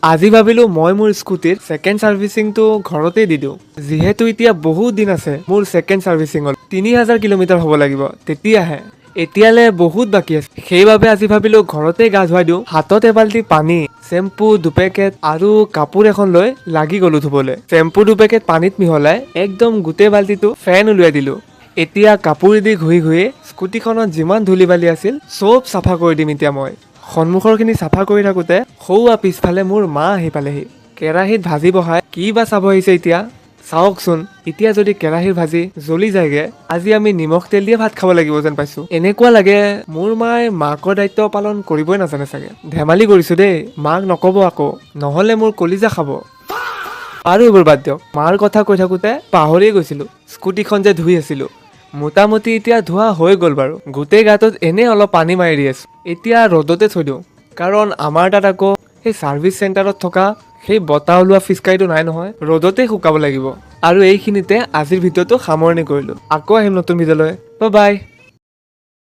আজি ভাবিলো মই মোৰ স্কুটিৰ ছেকেণ্ড ছাৰ্ভিচিংটো ঘৰতে দি দিওঁ। যিহেতু এতিয়া বহুত দিন আছে মোৰ ছেকেণ্ড ছাৰ্ভিচিঙত 3000 কিলোমিটাৰ হ'ব লাগিব, তেতিয়াহে। এতিয়ালে বহুত বাকী আছে, সেইবাবে আজি ভাবিলো ঘৰতে গা ধুৱাই দিওঁ। হাতত এবাল্টি পানী, চেম্পু 2 পেকেট আৰু কাপোৰ এখন লৈ লাগি গলো ধুবলৈ। চেম্পু 2 পেকেট পানীত মিহলাই একদম গোটেই বাল্টিটো ফেন উলিয়াই দিলো। এতিয়া কাপোৰেদি ঘঁহি ঘঁহি স্কুটিখনত যিমান ধূলি বালি আছিল চব চাফা কৰি দিম এতিয়া মই। সন্মুখৰখিনি চাফা কৰি থাকোঁতে সৌৱা পিছফালে মোৰ মা আহি পালেহি। কেৰাহীত ভাজি বহাই কি বা চাব আহিছে এতিয়া। চাওকচোন, এতিয়া যদি কেৰাহীৰ ভাজি জ্বলি যায়গে, আজি আমি নিমখ তেল দিয়ে ভাত খাব লাগিব যেন পাইছো। এনেকুৱা লাগে মোৰ মায়ে মাকৰ দায়িত্ব পালন কৰিবই নাজানে চাগে। ধেমালি কৰিছো দেই, মাক নকব আকৌ, নহলে মোৰ কলিজা খাব। আৰু এইবোৰ বাদ দিয়ক, মাৰ কথা কৈ থাকোঁতে পাহৰিয়ে গৈছিলো স্কুটিখন যে ধুই আছিলো। মোটামুটি এতিয়া ধোৱা হৈ গ'ল বাৰু। গোটেই গাটোত এনে অলপ পানী মাৰি দি আছো। এতিয়া ৰ'দতে থৈ দিওঁ, কাৰণ আমাৰ তাত আকৌ সেই ছাৰ্ভিচ চেণ্টাৰত থকা সেই বতাহ ওলোৱা ফিচকাৰীটো নাই নহয়, ৰ'দতে শুকাব লাগিব। আৰু এইখিনিতে আজিৰ ভিডিঅ'টো সামৰণি কৰিলো। আকৌ আহিম নতুন ভিডিঅ'লৈ, বাই বাই।